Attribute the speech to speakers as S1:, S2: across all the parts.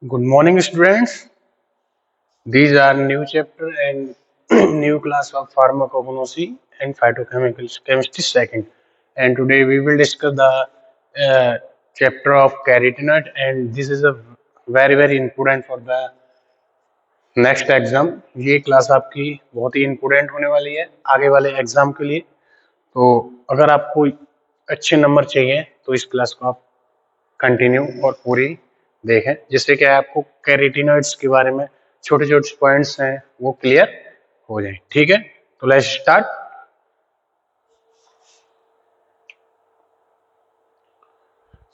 S1: Good morning, students. These are new chapter and new class of pharmacognosy and phytochemicals chemistry second. And today we will discuss the chapter of carotenoid, and this is a very important for the next exam. ये class आपकी बहुत ही important होने वाली है आगे वाले exam के लिए। तो अगर आपको अच्छे नंबर चाहिए तो इस क्लास को आप कंटिन्यू और पूरी देखें, जिससे कि आपको कैरोटीनॉइड्स के बारे में छोटे छोटे पॉइंट्स हैं वो क्लियर हो जाए। ठीक है, तो let's start.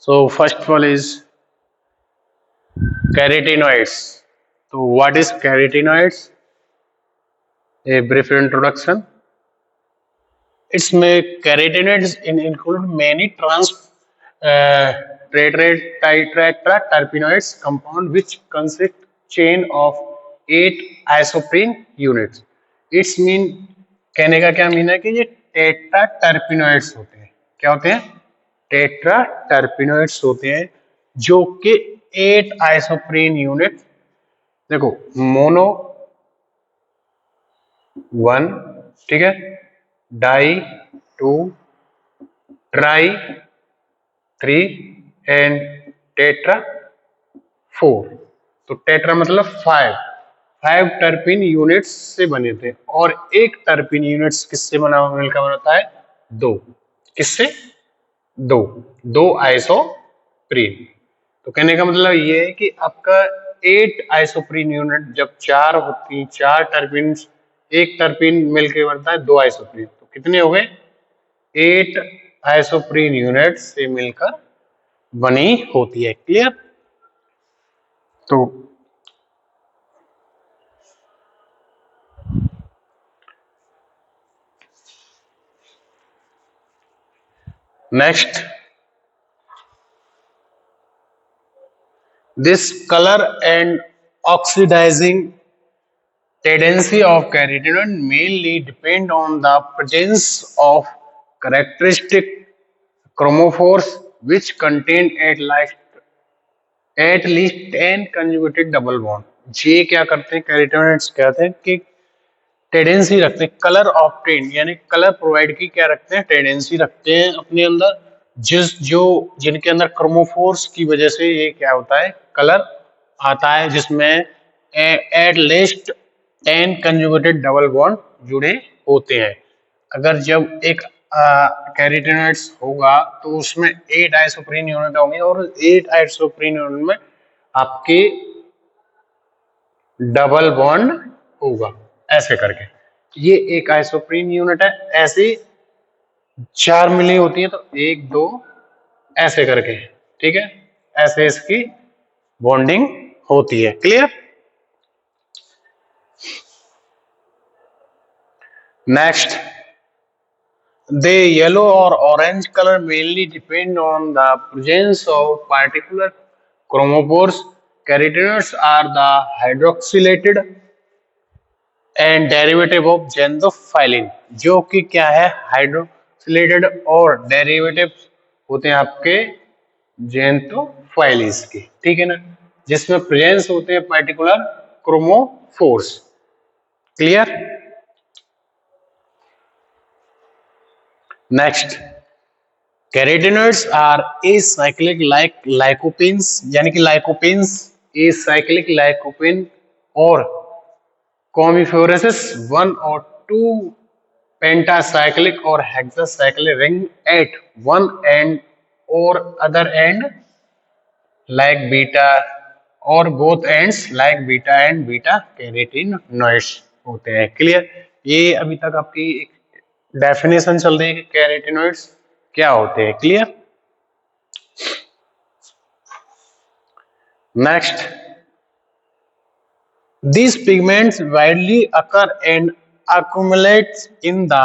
S1: So first one is carotenoids. तो what is carotenoids? A brief introduction. इसमें carotenoids include many tetrahydroterpenoids compound which consist chain of 8 isoprene units. Its mean, कहने का क्या मीन है कि ये टेट्रा टर्पिनोइड्स होते हैं। क्या होते हैं? टेट्रा टर्पिनोइड्स होते हैं जो कि 8 आइसोप्रीन यूनिट, देखो मोनो 1, ठीक है, डाई 2, ट्राई 3 एंड टेट्रा 4। तो टेट्रा मतलब 5 टर्पिन यूनिट्स से बने थे, और एक टर्पिन यूनिट्स किससे मिलकर बनता है? 2। किससे? 2 आइसोप्रीन। तो कहने का मतलब ये है कि आपका 8 आइसोप्रीन यूनिट जब 4 टर्पिन, एक टर्पिन मिलकर बनता है 2 आइसोप्रीन, तो कितने हो गए? 8 आइसोप्रीन यूनिट से मिलकर बनी होती है। क्लियर? तो next, this color and oxidizing tendency of carotenoid mainly depend on the presence of characteristic chromophores which contain at least 10 conjugated double bond। ये क्या करते हैं? कैरोटीनॉइड्स कहते हैं कि टेंडेंसी रखते हैं, कलर ऑप्टेन यानी कलर प्रोवाइड की क्या रखते हैं? टेंडेंसी रखते हैं अपने अंदर, जिनके अंदर क्रोमोफोर्स की वजह से ये क्या होता है? कलर आता है, जिसमें at least 10 conjugated double bond जुड़े होते हैं। अगर जब एक कैरोटीनॉइड्स होगा तो उसमें 8 आइसोप्रीन यूनिट होंगे, और 8 आइसोप्रीन यूनिट में आपके डबल बॉन्ड होगा ऐसे करके। ये एक आइसोप्रीन यूनिट है, ऐसे 4 मिली होती है तो 1 2 ऐसे करके, ठीक है, ऐसे इसकी बॉन्डिंग होती है। Clear? Next, the yellow or orange color mainly depend on the presence of particular chromophores। Carotenoids are the hydroxylated and derivative of xanthophyllin, जो कि क्या है? हाइड्रोक्सिलेटेड और डेरिवेटिव होते हैं आपके xanthophyllins के, ठीक है ना, जिसमें प्रेजेंस होते हैं particular chromophores. Clear? Next, carotenoids are acyclic like lycopenes, यानी कि लाइकोपेन्स एसाइक्लिक लाइकोपेन और कॉमिफोरस 1 और 2 पेंटासाइक्लिक और हेक्सासाइक्लिक रिंग एट वन एंड और अदर एंड लाइक बीटा, और both ends like beta and beta carotenoids होते हैं। क्लियर? ये अभी तक आपकी डेफिनेशन चल रही है कि कैरोटीनॉइड्स क्या होते हैं। Clear? Next, these pigments widely occur and accumulate in the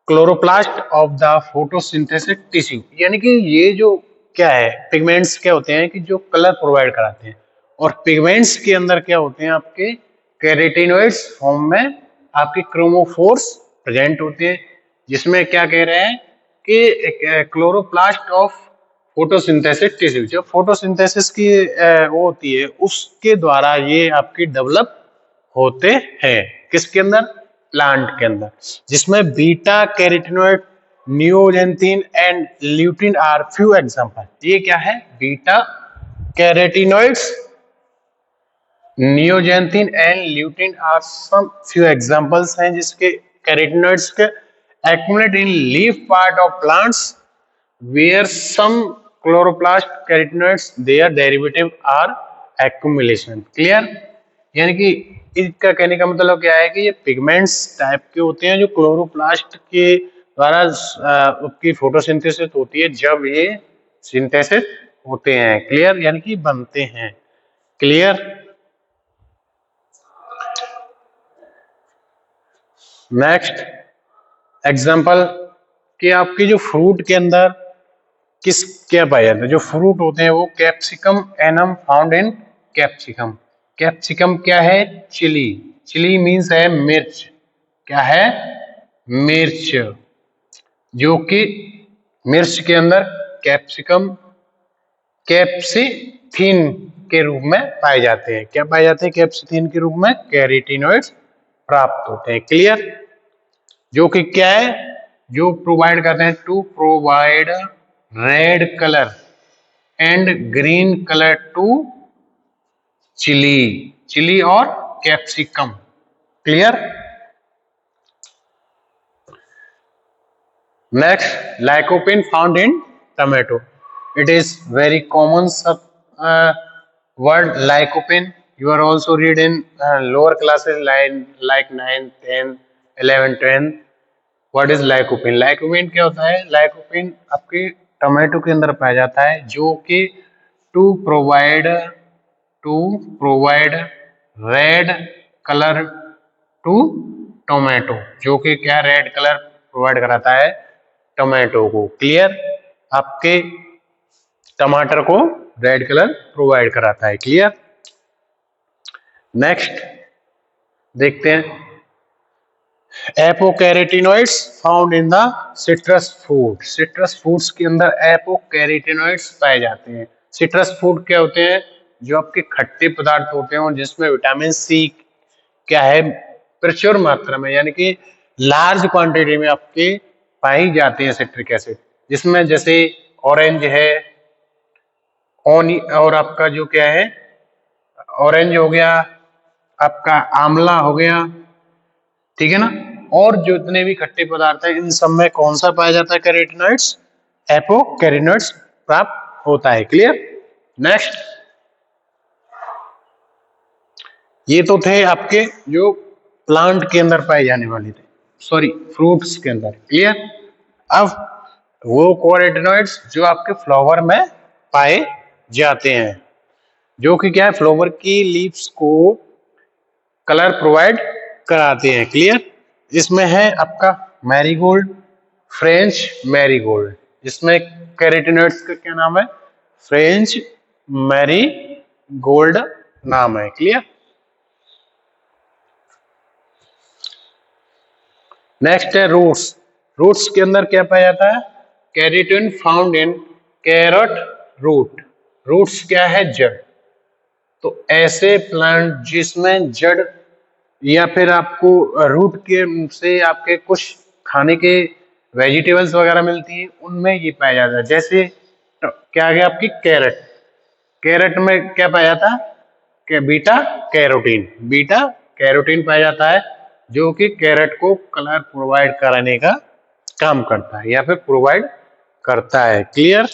S1: chloroplast of the photosynthetic tissue। यानी कि ये जो क्या है, पिगमेंट्स क्या होते हैं कि जो कलर प्रोवाइड कराते हैं, और पिगमेंट्स के अंदर क्या होते हैं? आपके कैरोटीनॉइड्स फॉर्म में आपके क्रोमोफोर्स प्रेजेंट होते हैं, जिसमें क्या कह रहे हैं कि क्लोरोप्लास्ट ऑफ फोटोसिंथेसिस टिश्यू, जो फोटोसिंथेसिस की वो होती है उसके द्वारा ये आपकी डेवलप होते हैं। किसके अंदर? प्लांट के अंदर, जिसमें beta carotenoid, neoxanthin and lutein are few example. ये क्या है? Beta carotenoids, neoxanthin and lutein are some few examples हैं जिसके कैरोटीनॉइड्स के accumulate in leaf part of plants where some chloroplast carotenoids their derivative are accumulation। Clear? यानी कि इसका कहने का मतलब क्या है कि ये पिगमेंट्स टाइप के होते हैं जो क्लोरोप्लास्ट के द्वारा उसकी फोटोसिंथेसिस होती है जब ये सिंथेसिस होते हैं। क्लियर? यानी कि बनते हैं। क्लियर? नेक्स्ट एग्जाम्पल कि आपके जो फ्रूट के अंदर किस क्या पाया जाता है? जो फ्रूट होते हैं वो capsicum annuum found in capsicum. Capsicum क्या है? चिली। चिली मीन्स है मिर्च। क्या है? मिर्च। जो कि मिर्च के अंदर कैप्सिकम कैप्सिथिन के रूप में पाए जाते हैं। क्या पाए जाते हैं कैप्सिथिन के रूप में? कैरोटीनॉइड्स प्राप्त होते हैं। क्लियर? जो कि क्या है? जो प्रोवाइड करते हैं to provide red colour and green colour to chilli, chilli और capsicum. Clear? Next lycopene found in tomato. It is very common sub word lycopene. You are also read in lower classes like 9, 10, 11, 10. What is lycopene? Lycopene क्या होता है? Lycopene आपके tomato के अंदर पाया जाता है जो कि to provide red colour to tomato, जो कि क्या रेड कलर प्रोवाइड कराता है टोमेटो को। क्लियर? आपके टमाटर को रेड कलर प्रोवाइड कराता है। क्लियर? नेक्स्ट देखते हैं apocarotenoids found in the citrus food. Citrus foods के अंदर एपोकैरोटीनॉइड्स पाए जाते हैं। सिट्रस फूड क्या होते हैं? जो आपके खट्टे पदार्थ होते हैं और जिसमें विटामिन सी क्या है? प्रचुर मात्रा में, यानी कि लार्ज क्वांटिटी में आपके पाई जाते हैं सिट्रिक एसिड, जिसमें जैसे ऑरेंज है और आपका जो क्या है ऑरेंज हो गया, आपका आंवला हो गया, ठीक है ना, और जितने भी खट्टे पदार्थ हैं इन सब में कौन सा पाया जाता है? कैरोटीनॉइड्स, एपोकैरोटीनॉइड्स प्राप्त होता है। क्लियर? नेक्स्ट ये तो थे आपके जो प्लांट के अंदर पाए जाने वाले थे, सॉरी फ्रूट्स के अंदर। क्लियर? अब वो कैरोटीनॉइड्स जो आपके फ्लावर में पाए जाते हैं, जो कि क्या है? फ्लावर की लीव्स को कलर प्रोवाइड कराते हैं। क्लियर? इसमें है आपका मैरीगोल्ड, फ्रेंच मैरीगोल्ड, जिसमें कैरोटीनॉइड्स का क्या नाम है? फ्रेंच मैरीगोल्ड नाम है। क्लियर? नेक्स्ट है रूट्स। रूट्स के अंदर क्या पाया जाता है? Carotene found in carrot root. Roots क्या है? जड़। तो ऐसे प्लांट जिसमें जड़ या फिर आपको रूट के से आपके कुछ खाने के वेजिटेबल्स वगैरह मिलती है उनमें ये पाया जाता है। जैसे क्या आ गया आपकी कैरेट। कैरेट में क्या पाया जाता है? कि बीटा कैरोटीन। बीटा कैरोटीन पाया जाता है जो कि कैरेट को कलर प्रोवाइड कराने का काम करता है या फिर प्रोवाइड करता है। क्लियर?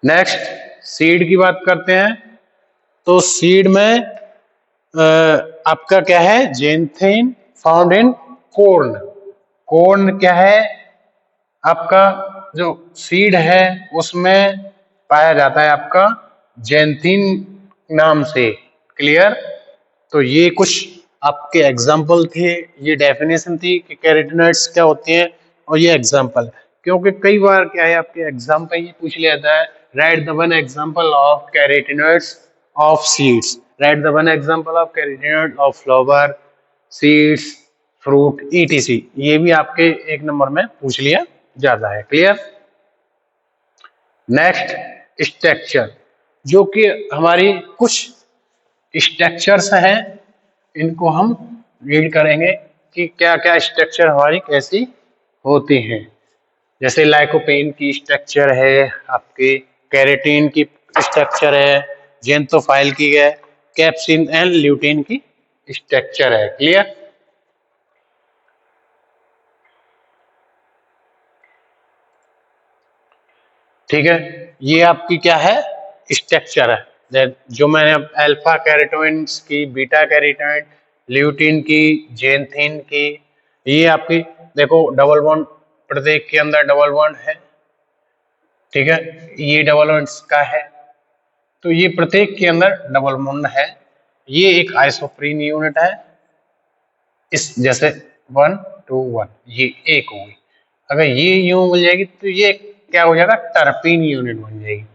S1: नेक्स्ट सीड की बात करते हैं। तो सीड में आपका क्या है? Xanthine found in corn. Corn क्या है? आपका जो सीड है उसमें पाया जाता है आपका जेंथिन नाम से। क्लियर? तो ये कुछ आपके एग्जाम्पल थे, ये डेफिनेशन थी कि कैरोटीनॉइड्स क्या होते हैं और ये एग्जाम्पल, क्योंकि कई बार क्या है आपके एग्जाम पे ये पूछ लिया जाता है right the one example of carotenoids of seeds, right the one example of carotenoid of flower, seeds, fruit, etc. ये भी आपके एक नंबर में पूछ लिया जाता है। क्लियर? नेक्स्ट स्ट्रक्चर, जो कि हमारी कुछ स्ट्रक्चर्स हैं, इनको हम रीड करेंगे कि क्या क्या स्ट्रक्चर हमारी कैसी होती हैं। जैसे लाइकोपेन की स्ट्रक्चर है, आपके केराटिन की स्ट्रक्चर है, जेंथोफाइल की है, कैप्सिन एंड ल्यूटीन की स्ट्रक्चर है। क्लियर? ठीक है, ये आपकी क्या है, स्ट्रक्चर है। जो मैंने अब अल्फा कैरोटीन्स की, बीटा कैरोटीन, ल्यूटीन की, जेंथिन की, ये आपकी देखो डबल बॉन्ड, प्रत्येक के अंदर डबल बॉन्ड है। ठीक है, ये डबल बॉन्ड का है, तो ये प्रत्येक के अंदर डबल बॉन्ड है। ये एक आइसोप्रीन यूनिट है, इस जैसे 1 2 1, ये एक होगी। अगर ये यूं मिल जाएगी तो ये क्या हो जाएगा, टर्पीन यूनिट बन जाएगी।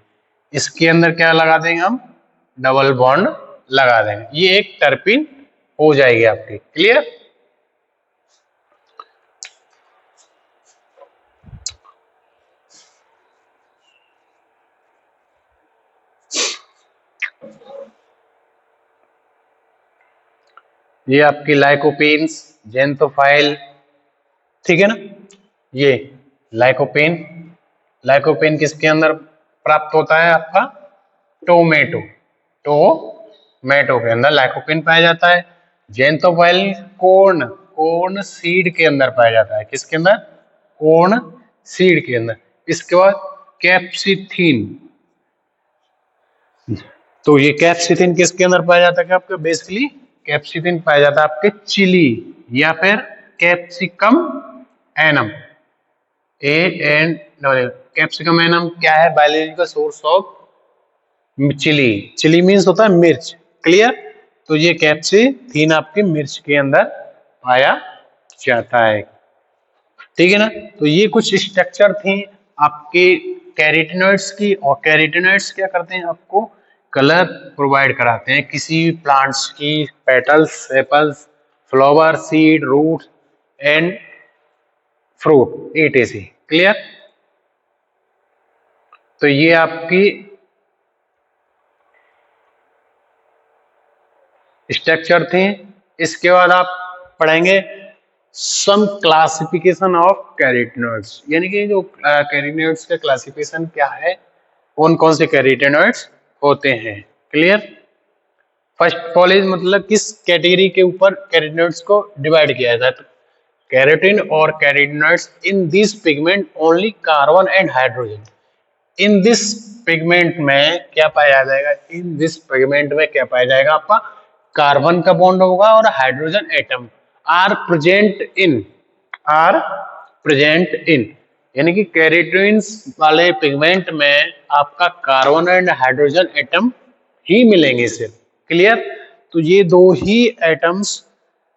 S1: इसके अंदर क्या लगा देंगे हम, डबल बॉन्ड लगा देंगे, ये एक टर्पीन हो जाएगी आपकी। क्लियर? ये आपकी लाइकोपेन्स, जेंथोफाइल, ठीक है ना। ये लाइकोपेन, लाइकोपेन किसके अंदर प्राप्त होता है, आपका टोमेटो, टोमेटो के अंदर लाइकोपेन पाया जाता है। जेंथोफाइल कोर्न, कोर्न सीड के अंदर पाया जाता है। किसके अंदर, कोर्न सीड के अंदर। इसके बाद कैप्सिथिन, तो ये कैप्सिथिन किसके अंदर पाया जाता है, आपके बेसिकली कैप्सिथिन पाया जाता है आपके चिली या फिर capsicum annuum, an capsicum annuum क्या है, biological source of chilli. Chilli means होता है मिर्च। क्लियर? तो ये कैप्सिथिन आपके मिर्च के अंदर पाया जाता है। ठीक है ना। तो ये कुछ स्ट्रक्चर थी आपके कैरोटीनॉइड्स की, और कैरोटीनॉइड्स क्या करते हैं, आपको कलर प्रोवाइड कराते हैं किसी भी प्लांट्स की, petals, sepals, flower, seed, root and fruit, etc। Clear? तो ये आपकी स्ट्रक्चर थे। इसके बाद आप पढ़ेंगे सम क्लासिफिकेशन ऑफ कैरोटीनॉइड्स, यानी कि जो कैरोटीनॉइड्स का क्लासिफिकेशन क्या है, कौन कौन से कैरोटीनॉइड्स होते हैं। क्लियर? फर्स्ट कॉलेज मतलब किस कैटेगरी के ऊपर कैरोटीनॉइड्स को डिवाइड किया जाता है। कैरोटीन और carotenoids in this pigment only carbon and hydrogen. In this pigment में क्या पाया जाएगा, इन दिस पिगमेंट में क्या पाया जाएगा, आपका कार्बन का बॉन्ड होगा और hydrogen atom are present in, यानी कि कैरोटीन्स वाले पिगमेंट में आपका कार्बन एंड हाइड्रोजन एटम ही मिलेंगे सिर्फ। क्लियर? तो ये दो ही एटम्स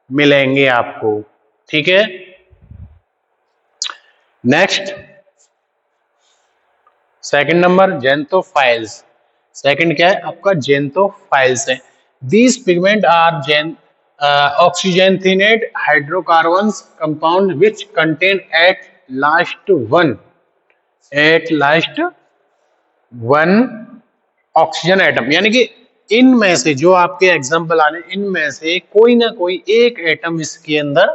S1: मिलेंगे आपको। ठीक है। Next second number xanthophylls. Second क्या है आपका, जेंथोफाइल्स है। These pigment are oxygenate hydrocarbons compound which contain at last one oxygen atom, यानी कि इनमें से जो आपके एग्जाम्पल आने, इनमें से कोई ना कोई एक एटम इसके अंदर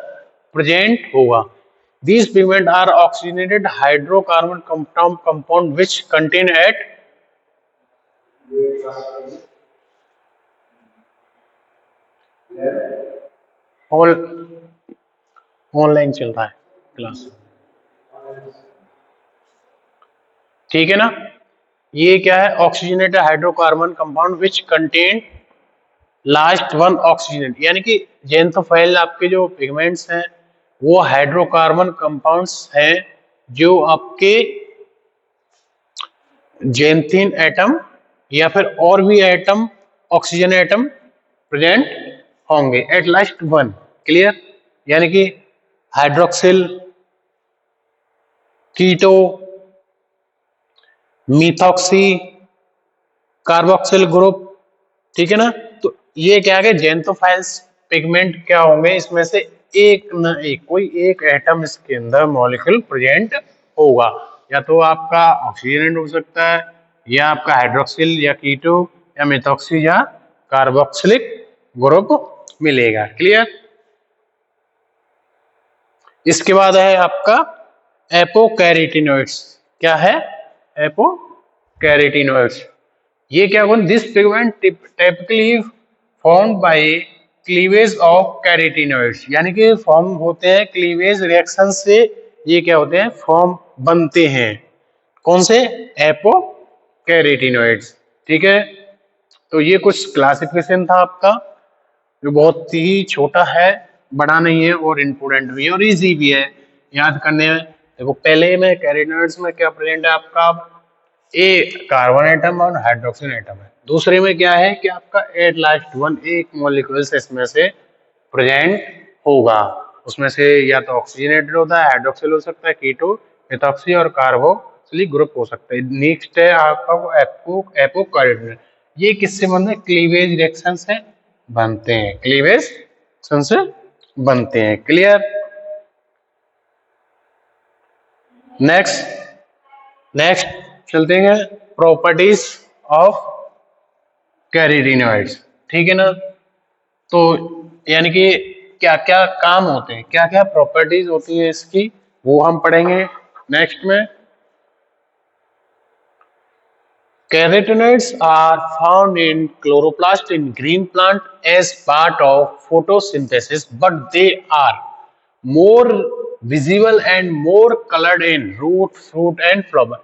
S1: प्रेजेंट होगा। These pigments are oxygenated hydrocarbon compound which contain at online चल रहा है क्लास, ठीक है ना। ये क्या है, oxygenated hydrocarbon compound which contain last one oxygen, यानी कि जेंथोफाइल आपके जो पिगमेंट्स हैं वो हाइड्रोकार्बन कंपाउंड्स हैं जो आपके जेंथिन एटम या फिर और भी एटम, ऑक्सीजन एटम प्रेजेंट होंगे एट लास्ट वन। क्लियर? यानी कि हाइड्रोक्सिल, कीटो, मिथॉक्सी, कार्बोक्सिल ग्रुप, ठीक है ना। तो ये क्या है, जेंथोफाइल्स पिगमेंट क्या होंगे, इसमें से एक न एक कोई एक एटम इसके अंदर मॉलिक्यूल प्रेजेंट होगा। या तो आपका ऑक्सीजनेट हो सकता है, या आपका हाइड्रोक्सिल या कीटो या मेथॉक्सी या कार्बोक्सिलिक ग्रुप मिलेगा। क्लियर। इसके बाद है आपका एपोकैरिटिनोइड्स। क्या है? एपोकैरिटिनोइड्स। ये क्या होगा? This pigment typically form by cleavage of carotenoids, यानी कि फॉर्म होते हैं क्लीवेज रिएक्शन से। ये क्या होते हैं? फॉर्म बनते हैं। कौन से? एपोकैरिटिनॉइड्स। ठीक है। तो ये कुछ क्लासिफिकेशन था आपका, जो बहुत ही छोटा है, बड़ा नहीं है, और इम्पोर्टेंट भी है और इजी भी है याद करने में। देखो पहले में कैरोटीनॉइड्स में क्या प्रेजेंट है आपका? ए कार्बन एटम और हाइड्रोक्सिल एटम है। दूसरे में क्या है कि आपका एट लास्ट वन एक मॉलिक्यूल्स इसमें से प्रेजेंट होगा। उसमें से या तो ऑक्सीजनेटेड होता है, हाइड्रोक्सिल हो सकता है, कीटो, मेथॉक्सी और कार्बोक्सिलिक ग्रुप हो सकता है। नेक्स्ट है आपका एपोकैरियोटिनॉइड। ये किससे बनते हैं? क्लीवेज रिएक्शन से बनते हैं, क्लीवेज रिएक्शन से बनते हैं। क्लियर। नेक्स्ट चलते हैं प्रॉपर्टीज ऑफ कैरोटीनॉइड्स। ठीक है ना। तो यानी कि क्या क्या काम होते हैं, क्या क्या प्रॉपर्टीज होती है इसकी, वो हम पढ़ेंगे नेक्स्ट में। Carotenoids are found in chloroplast in green plant as part of photosynthesis, but they are more visible and more colored in root, fruit and flower.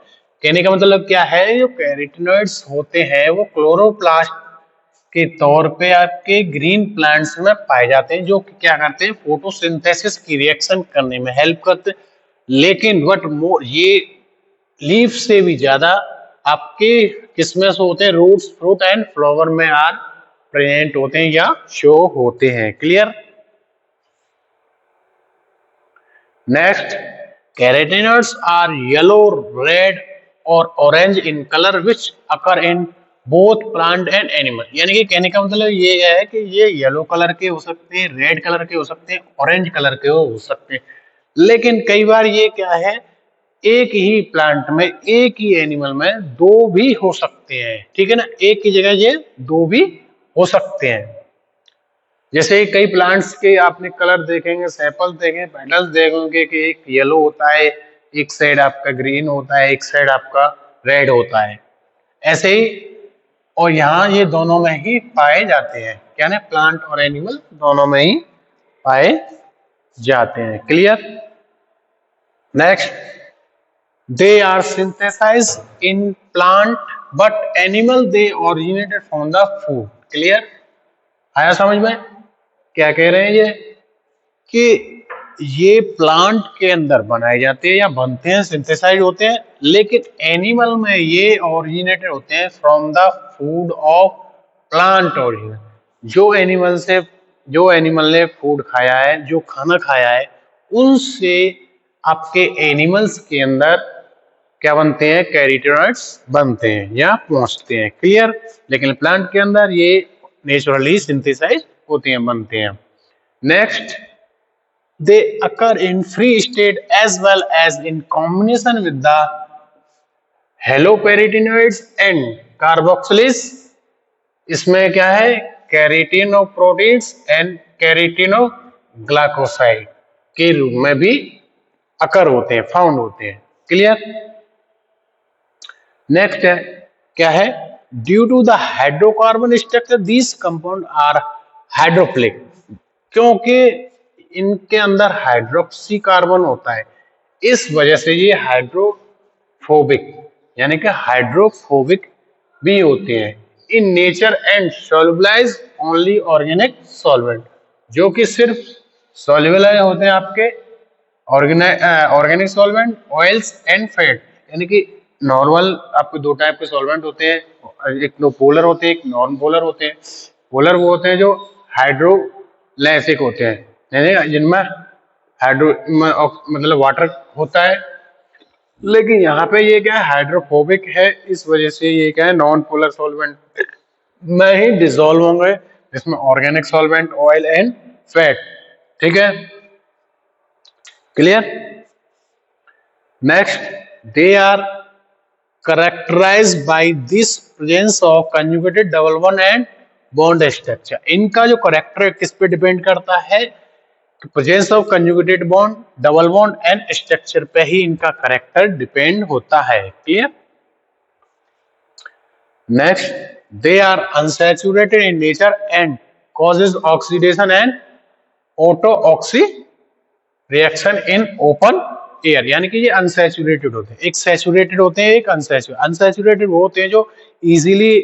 S1: कहने का मतलब क्या है? जो कैरोटीनॉइड्स होते हैं वो क्लोरोप्लास्ट के तौर पे आपके ग्रीन प्लांट्स में पाए जाते हैं, जो क्या करते हैं? फोटोसिंथेसिस की रिएक्शन करने में हेल्प करते हैं। लेकिन बट मोर ये लीफ से भी ज्यादा आपके किसमें से होते हैं? रूट्स, फ्रूट एंड फ्लावर में आर प्रेजेंट होते हैं या शो होते हैं। Clear. Next, carotenoids are yellow, red और orange in colour which occur in both plant and animal. यानी कि कहने का मतलब ये है कि ये येलो कलर के हो सकते हैं, रेड कलर के हो सकते हैं, ऑरेंज कलर के हो सकते हैं। लेकिन कई बार ये क्या है, एक ही प्लांट में, एक ही एनिमल में दो भी हो सकते हैं। ठीक है ना। एक की जगह ये दो भी हो सकते हैं। जैसे कई प्लांट्स के आपने कलर देखेंगे, सैंपल देखेंगे, पेटल्स देखेंगे कि एक येलो होता है, एक साइड आपका ग्रीन होता है, एक साइड आपका रेड होता है, ऐसे ही। और यहाँ ये दोनों में ही पाए जाते हैं। क्या ना, प्लांट और एनिमल दोनों में ही पाए जाते हैं। Clear. Next, they are synthesized in plant but animal they originated from the food. Clear. आया समझ में? क्या कह रहे हैं ये कि ये प्लांट के अंदर बनाए जाते हैं या बनते हैं, सिंथेसाइज होते हैं, लेकिन एनिमल में ये ओरिजिनेटेड होते हैं from the food of plant origin. जो एनिमल ने फूड खाया है, जो खाना खाया है, उनसे आपके एनिमल्स के अंदर क्या बनते हैं? कैरोटीनॉइड्स बनते हैं या पहुंचते हैं। क्लियर। लेकिन प्लांट के अंदर ये नेचुरली सिंथेसाइज होते हैं, बनते हैं। Next, they occur in free state as well as in combination with the haloperitinoids and carboxylics. इसमें क्या है? कैरोटिनोप्रोटीन्स एंड कैरोटिनोग्लाइकोसाइड के रूप में भी अकर होते हैं, फाउंड होते हैं। क्लियर। नेक्स्ट है, क्या है? Due to the hydrocarbon structure these compound are hydrophilic. क्योंकि इनके अंदर हाइड्रोक्सी कार्बन होता है, इस वजह से ये हाइड्रोफोबिक, यानी कि हाइड्रोफोबिक भी होते हैं in nature and solubilise only organic solvent, जो कि सिर्फ सॉल्युबलाइज होते हैं आपके organic solvent, oils and fat. यानी कि नॉर्मल आपके दो टाइप के सॉल्वेंट होते हैं, एक तो पोलर होते हैं, एक नॉन पोलर होते हैं। पोलर वो होते हैं जो हाइड्रोलाइसिक होते हैं, यानी जिनमें हाइड्रो मतलब वाटर होता है। लेकिन यहाँ पे ये क्या है? हाइड्रोफोबिक है, इस वजह से ये क्या है? नॉन पोलर सॉल्वेंट में ही डिसॉल्व होंगे, जिसमें organic solvent, oil and fat. ठीक है। Clear. Next, they are characterized by this presence of conjugated double bond and bond structure. इनका जो करेक्टर है किस पे डिपेंड करता है? Presence of conjugated bond, double bond and structure पे ही इनका करेक्टर डिपेंड होता है. Clear? Next, they are unsaturated in nature and causes oxidation and auto oxy reaction in open air. यानी कि ये अनसैचुरेटेड होते हैं, एक सैचुरेटेड होते हैं, एक अनसैचुरेटेड. अनसैचुरेटेड वो होते हैं जो इजीली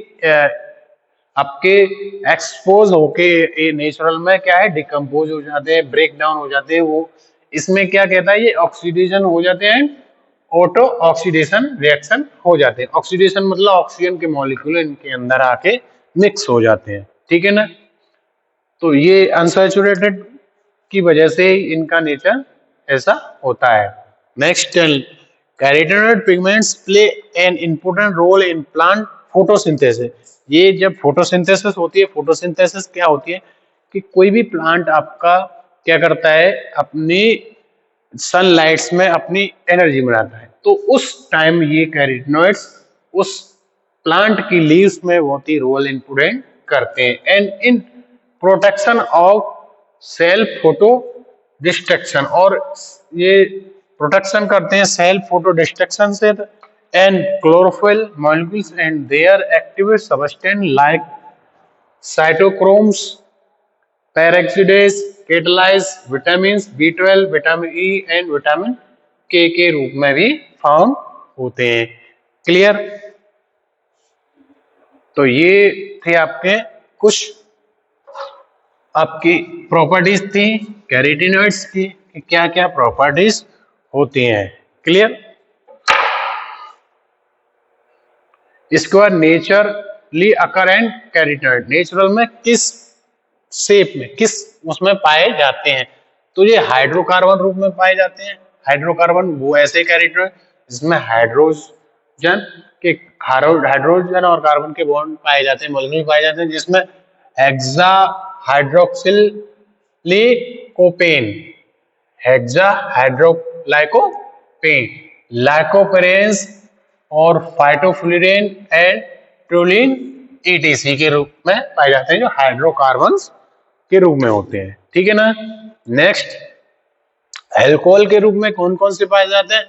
S1: आपके एक्सपोज होके नेचुरल में क्या है डिकम्पोज हो जाते हैं, ब्रेक डाउन हो जाते हैं. वो इसमें क्या कहता है, ये ऑक्सीडेशन हो जाते हैं, ऑटो ऑक्सीडेशन रिएक्शन हो जाते हैं. ऑक्सीडेशन मतलब ऑक्सीजन के मॉलिक्यूल इनके अंदर आके मिक्स हो जाते हैं. ठीक है ना? तो ये अनसैचुरेटेड की वजह से इनका नेचर ऐसा होता है. Next, carotenoid pigments play an important role in plant photosynthesis. ये जब फोटोसिंथेसिस होती है, फोटोसिंथेसिस क्या होती है कि कोई भी प्लांट आपका क्या करता है, अपनी सनलाइट्स में अपनी एनर्जी बनाता है. तो उस टाइम ये कैरोटीनॉइड्स उस प्लांट की लीव्स में बहुत ही रोल इम्पोर्टेंट करते हैं. And in protection of self photo destruction, और ये प्रोटेक्शन करते हैं सेल्फ फोटो डिस्ट्रक्शन से. And chlorophyll molecules and their active substance like cytochromes, peroxidase, catalase, vitamin B12, vitamin E and vitamin K के रूप में भी फाउंड होते हैं. क्लियर? तो ये थे आपके कुछ आपकी प्रॉपर्टीज थी कैरोटीनॉइड्स की, कि क्या क्या प्रॉपर्टीज होती हैं. क्लियर? इसके बाद नेचरली अकरेंट कैरोटीनॉइड, नेचुरल में किस शेप में, किस उसमें पाए जाते हैं? तो ये हाइड्रोकार्बन रूप में पाए जाते हैं. हाइड्रोकार्बन वो ऐसे कैरोटीनॉइड जिसमें हाइड्रोजन और कार्बन के बॉन्ड पाए जाते हैं, मॉलिक्यूल पाए जाते हैं, जिसमें हेक्सा हाइड्रोक्सिलिकोपेन, हेक्सा हाइड्रोलाइकोपेन, लाइकोपेरेंस और फाइटोफ्लुरेन एंड ट्रोलिन ETC के रूप में पाए जाते हैं, जो हाइड्रोकार्बन्स के रूप में होते हैं. ठीक है ना? नेक्स्ट, एल्कोहल के रूप में कौन कौन से पाए जाते हैं?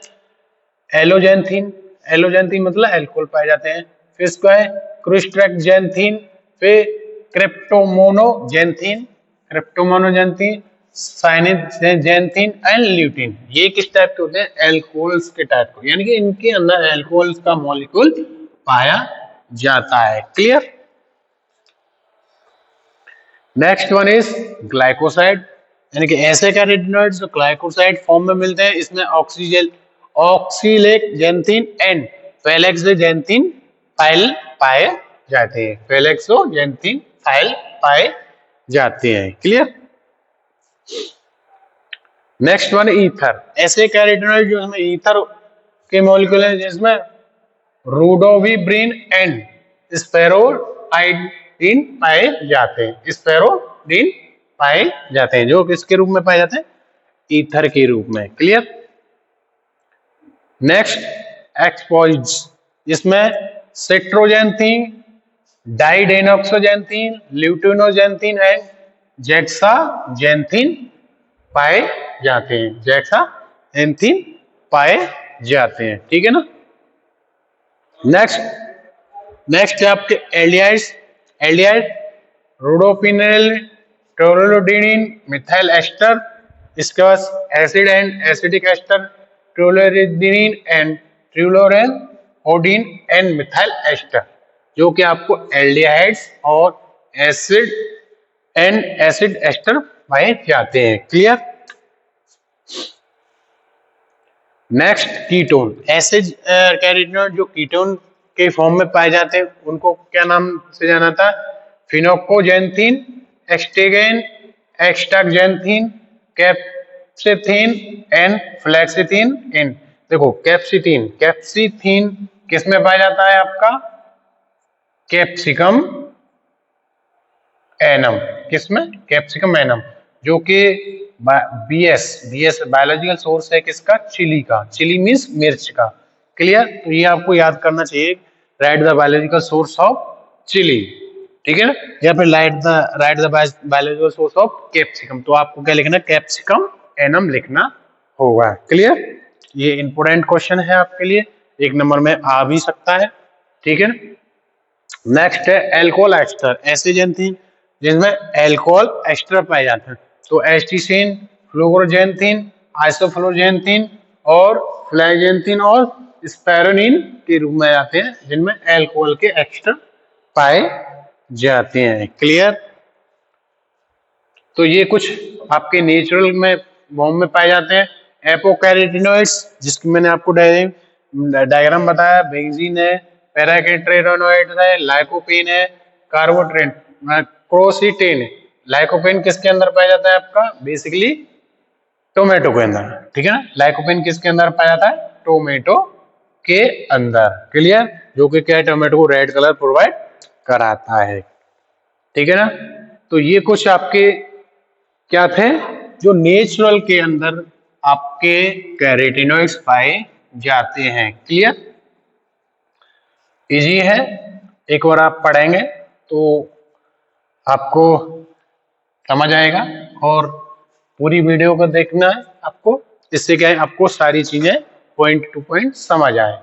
S1: एलोजेंथीन, एलोजेंथीन मतलब एल्कोहल पाए जाते हैं. फिर इसको है क्रिस्टैक्जेंथीन, फिर क्रिप्टोमोनोजेंथीन, साइनेजेंथीन एंड ल्यूटीन. ये किस टाइप के होते हैं? एल्कोहल्स के टाइप के, यानी कि इनके अंदर एल्कोहल्स का मॉलिक्यूल पाया जाता है. Clear? Next one is glycoside, यानी कि ऐसे कैरोटीनॉइड जो ग्लाइकोसाइड फॉर्म में मिलते हैं. इसमें ऑक्सीलेक्जेंथीन एंड फेलेक्सेजेंथीन फाइल पाए जाते हैं. फेलेक्सोजेंथीन फाइल पाए जाते हैं. क्लियर? नेक्स्ट वन ईथर, ऐसे कैरोटीनॉइड जो इसमें ईथर के मॉलिक्यूल हैं, जिसमें रोडोविब्रिन एंड स्पेरोआइडिन पाए जाते हैं. स्पेरोडिन पाए जाते हैं, जो किसके रूप में पाए जाते हैं? ईथर के रूप में. क्लियर? नेक्स्ट, एक्सपोइड्स, जिसमें सिट्रोजेंथीन, डाइडेनॉक्सोजेंथीन, ल्यूटिनोजेंथीन एंड जेक्साजेंथीन पाए जाते हैं. जेक्साजेंथीन पाए जाते हैं. ठीक है ना? नेक्स्ट है आपके aldehydes. Aldehyde rhodopinal, torularhodin, methyl ester. इसके बाद acid and acidic ester, torularhodin and torularhodin and methyl ester, जो कि आपको एल्डिहाइड्स और एसिड एंड एसिड एस्टर पाए जाते हैं. क्लियर? नेक्स्ट, कीटोन, ऐसे कैरोटीनॉइड जो कीटोन के फॉर्म में पाए जाते हैं, उनको क्या नाम से जाना था? फिनोकोजेंथीन, एक्सटेगेन, एक्सटागजेंथीन, कैप्सिथीन एंड फ्लेक्सिथीन. इन देखो कैप्सिथीन किस में पाया जाता है? आपका कैप्सिकम एनम. किसमें? कैप्सिकम एनम, जो कि BS बायोलॉजिकल सोर्स है किसका? चिली का. चिली मीन्स मिर्च का. क्लियर? तो ये आपको याद करना चाहिए, write the biological source of chilli, ठीक है ना, या फिर write the biological source of capsicum. तो आपको क्या लिखना है, कैप्सिकम एनम लिखना होगा। क्लियर? ये इंपोर्टेंट क्वेश्चन है आपके लिए, 1 नंबर में आ भी सकता है, ठीक है ना। नेक्स्ट है एल्कोहल एस्टर, ऐसे एंथीन जिसमें एल्कोहल एस्टर पाए जाते हैं। तो एस्टिसिन, फ्लोरोजेंथिन, आइसोफ्लोजेंथिन और फ्लाइजेंथिन और स्पैरोनिन के रूप में आते हैं, जिनमें एल्कोहल के एस्टर पाए जाते हैं। क्लियर? तो ये कुछ आपके नेचुरल में फॉर्म में पाए जाते हैं। एपोकैरोटिनॉइड्स, जिसकी मैंने आपको डायग्राम बताया, बेंजीन है, पैराकेट्रेनोइड है, लाइकोपेन है, कार्बोट्रेन, क्रोसिटेन है। लाइकोपेन किसके अंदर पाया जाता है आपका, बेसिकली टोमेटो के अंदर, ठीक है ना। लाइकोपेन किसके अंदर पाया जाता है, टोमेटो के अंदर। क्लियर? जो कि क्या है, टोमेटो को रेड कलर प्रोवाइड कराता है, ठीक है ना। तो ये कुछ आपके क्या थे, जो नेचुरल के अंदर आपके कैरोटीनॉइड्स पाए जाते हैं। क्लियर? इजी है, एक बार आप पढ़ेंगे तो आपको समझ आएगा, और पूरी वीडियो को देखना है आपको, इससे क्या है, आपको सारी चीजें पॉइंट टू पॉइंट समझ आए।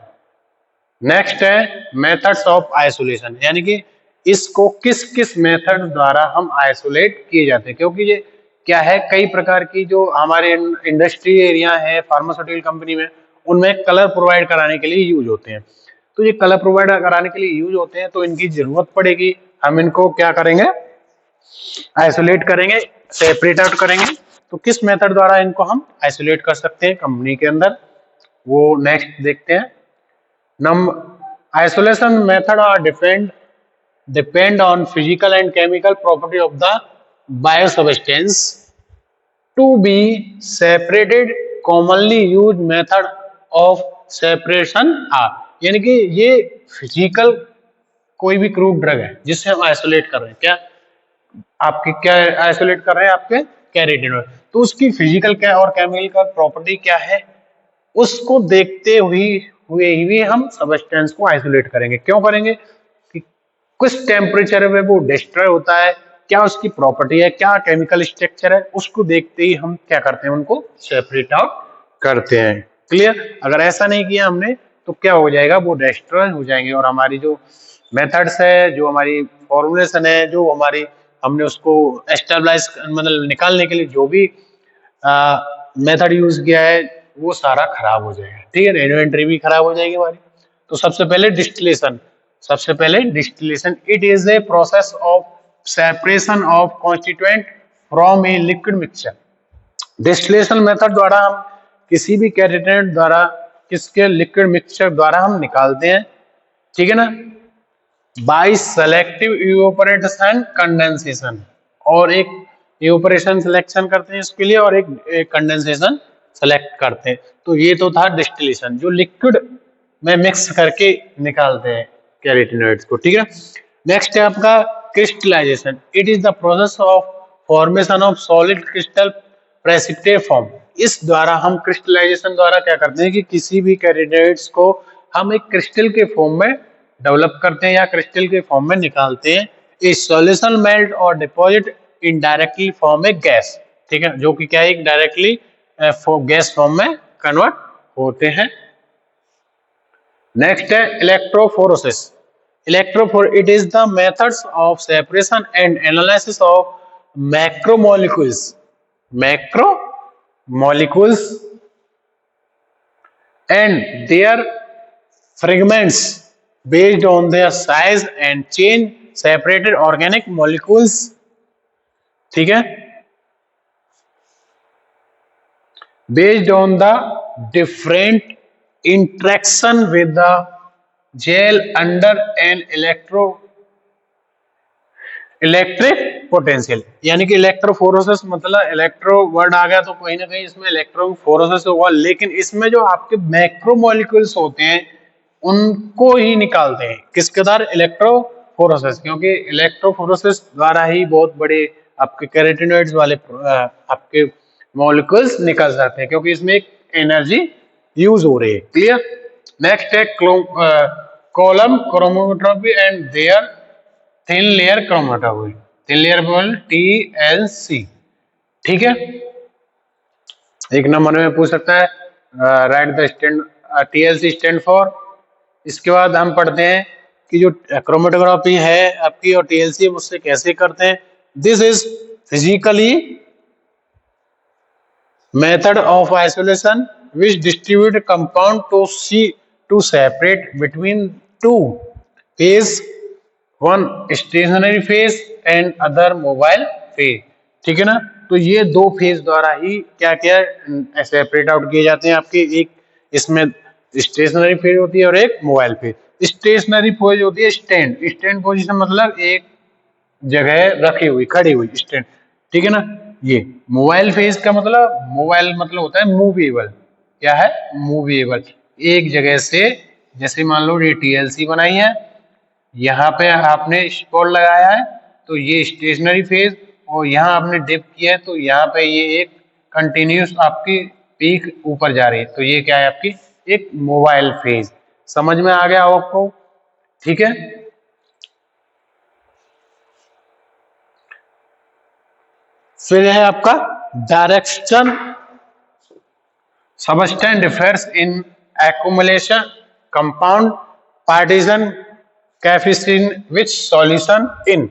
S1: नेक्स्ट है मेथड्स ऑफ आइसोलेशन, यानी कि इसको किस किस मेथड द्वारा हम आइसोलेट किए जाते हैं, क्योंकि ये क्या है, कई प्रकार की जो हमारे इंडस्ट्री एरिया है, फार्मास्यूटिकल कंपनी में, उनमें कलर प्रोवाइड कराने के लिए यूज होते हैं। तो ये कलर प्रोवाइड कराने के लिए यूज होते हैं, तो इनकी जरूरत पड़ेगी, हम इनको क्या करेंगे, आइसोलेट करेंगे, सेपरेट आउट करेंगे। तो किस मेथड द्वारा इनको हम आइसोलेट कर सकते हैं कंपनी के अंदर, वो नेक्स्ट देखते हैं। Isolation method are depend on physical and chemical property of the biosubstance to be separated. Commonly used method of separation are, यानी कि ये फिजिकल कोई भी क्रूड ड्रग है जिससे हम आइसोलेट कर रहे हैं, क्या आपके क्या आइसोलेट कर रहे हैं, आपके कैरोटीनॉइड। तो उसकी फिजिकल क्या और केमिकल प्रॉपर्टी क्या है, उसको देखते हुए ही हम सब्सटेंस को आइसोलेट करेंगे। क्यों करेंगे, कि कुछ टेम्परेचर में वो डिस्ट्रॉय होता है, क्या उसकी प्रॉपर्टी है, क्या केमिकल स्ट्रक्चर है, उसको देखते ही हम क्या करते हैं, उनको सेपरेट आउट करते हैं। क्लियर? अगर ऐसा नहीं किया हमने तो क्या हो जाएगा, वो डिस्ट्रॉय हो जाएंगे, और हमारी जो मेथड्स है, जो हमारी फॉर्मुलेशन है, जो हमारी हमने उसको एस्टेब्लिश मतलब निकालने के लिए जो भी मेथड यूज किया है, वो सारा खराब हो जाएगा, ठीक है ना, इन्वेंटरी भी खराब हो जाएगी हमारी। तो सबसे पहले distillation, it is a process of separation of constituent from a liquid mixture. Distillation method द्वारा हम किसी भी कैरोटीनॉइड द्वारा, किसके, लिक्विड मिक्सचर द्वारा हम निकालते हैं, ठीक है ना, बाय सेलेक्टिव इवेपोरेशन कंडेंसेशन, और एक इवेपोरेशन सिलेक्शन करते हैं इसके लिए, और एक कंडेंसेशन सेलेक्ट करते हैं। तो ये तो था डिस्टिलेशन, जो लिक्विड में मिक्स करके निकालते हैं कैरोटीनॉइड्स को, ठीक है। नेक्स्ट है आपका crystallisation, it is the process of formation of solid crystal precipitate form. इस द्वारा हम क्रिस्टलाइजेशन द्वारा क्या करते हैं, कि किसी भी कैरोटीनॉइड्स को हम एक क्रिस्टल के फॉर्म में डेवलप करते हैं या क्रिस्टल के फॉर्म में निकालते हैं। इस सॉल्यूशन मेल्ट और डिपॉजिट इनडायरेक्टली फॉर्म ए गैस, ठीक है, जो कि क्या है, एक डायरेक्टली गैस फॉर्म में कन्वर्ट होते हैं। नेक्स्ट है electrophoresis, it is the methods of separation and analysis of macromolecules and their fragments based on their size and chain separated organic molecules, ठीक है, based on the different interaction with the gel under an electric potential, यानी कि electrophoresis मतलब electro word आ गया तो कहीं ना कहीं इसमें इलेक्ट्रोफोरेसिस होगा, लेकिन इसमें जो आपके मैक्रोमोलिक्यूल्स होते हैं उनको ही निकालते हैं, किसके द्वारा, इलेक्ट्रोफोरेसिस, क्योंकि इलेक्ट्रोफोरेसिस द्वारा ही बहुत बड़े आपके कैरोटीनॉइड्स वाले आपके मॉलिक्यूल्स निकल जाते हैं, क्योंकि इसमें एक एनर्जी यूज हो रही है। क्लियर? नेक्स्ट है column chromatography and their thin layer chromatography. Thin layer बोल TLC। ठीक है, एक नंबर में पूछ सकता है, right the stand TLC stand for. इसके बाद हम पढ़ते हैं कि जो क्रोमेटोग्राफी है आपकी और TLC उससे कैसे करते हैं। This is physically method of isolation which distribute compound to separate between two phase, one stationary phase and other mobile phase. ठीक है ना, तो ये दो फेज द्वारा ही क्या क्या सेपरेट आउट किए जाते हैं आपके। एक इसमें स्टेशनरी फेज होती है और एक मोबाइल फेज। स्टेशनरी फेज होती है स्टैंड, स्टैंड पोजीशन मतलब एक जगह रखी हुई खड़ी हुई स्टैंड। ठीक है ना, ये मोबाइल फेज का मतलब, मोबाइल मतलब होता है मूवेबल। क्या है? मूवेबल, एक जगह से, जैसे मान लो ये TLC बनाई है, यहाँ पे आपने स्पॉट लगाया है तो ये स्टेशनरी फेज, और यहाँ आपने डिप किया है तो यहाँ पे ये एक कंटिन्यूस आपकी पीक ऊपर जा रही है, तो ये क्या है आपकी एक मोबाइल फेज। समझ में आ गया हो आपको? ठीक है, फिर है आपका direction. Substance differs in accumulation, compound, partition, coefficient which solution in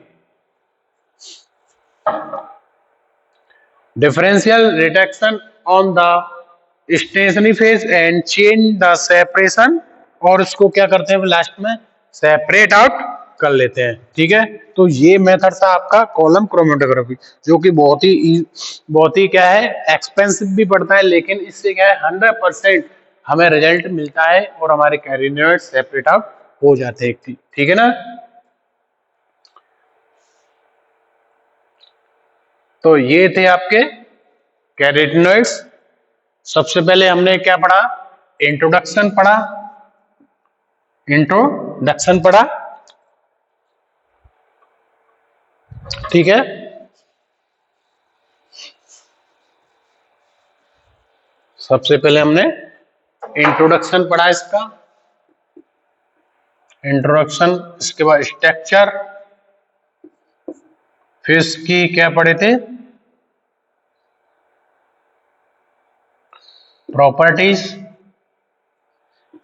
S1: differential reduction on the stationary phase and change the separation, और इसको क्या करते हैं लास्ट में सेपरेट आउट कर लेते हैं। ठीक है, तो ये मेथड था आपका कॉलम क्रोमेटोग्राफी, जो कि बहुत ही क्या है एक्सपेंसिव भी पड़ता है, लेकिन इससे क्या है 100% हमें रिजल्ट मिलता है और हमारे कैरियोनॉइड सेपरेट आउट हो जाते हैं। ठीक है ना, तो ये थे आपके कैरोटीनॉइड्स। सबसे पहले हमने क्या पढ़ा? इंट्रोडक्शन पढ़ा, इंट्रोडक्शन पढ़ा। ठीक है, सबसे पहले हमने इंट्रोडक्शन पढ़ा इसका, इंट्रोडक्शन। इसके बाद स्ट्रक्चर, फिर इसकी क्या पढ़े थे? प्रॉपर्टीज,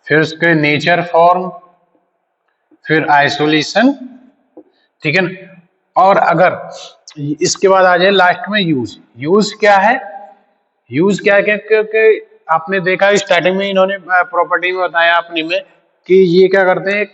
S1: फिर उसके नेचर, फॉर्म, फिर आइसोलेशन। ठीक है ना, और अगर इसके बाद आ जाए लास्ट में यूज। यूज क्या है? यूज क्या है? क्योंकि आपने देखा स्टार्टिंग में इन्होंने प्रॉपर्टी में बताया अपनी में कि ये क्या करते हैं,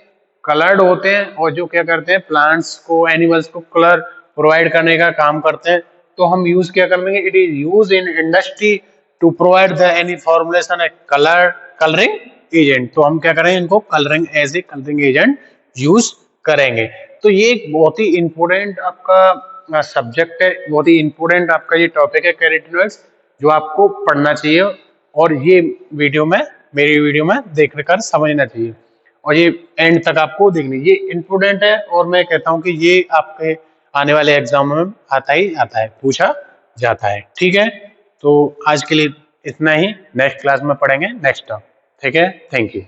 S1: कलर्ड होते हैं, और जो क्या करते हैं प्लांट्स को, एनिमल्स को कलर प्रोवाइड करने का काम करते हैं। तो हम यूज क्या कर लेंगे? It is use in industry to provide the any formulation a colouring agent. तो हम क्या करेंगे, इनको colouring as a colouring agent use करेंगे। तो ये एक बहुत ही इंपॉर्टेंट आपका सब्जेक्ट है, बहुत ही इंपॉर्टेंट आपका ये टॉपिक है कैरोटीनॉइड्स, जो आपको पढ़ना चाहिए और ये वीडियो में, मेरी वीडियो में देख कर समझना चाहिए, और ये एंड तक आपको देखनी। ये इंपॉर्टेंट है और मैं कहता हूँ कि ये आपके आने वाले एग्जाम में आता ही आता है, पूछा जाता है। ठीक है, तो आज के लिए इतना ही, नेक्स्ट क्लास में पढ़ेंगे नेक्स्ट टॉपिक। ठीक है, थैंक यू।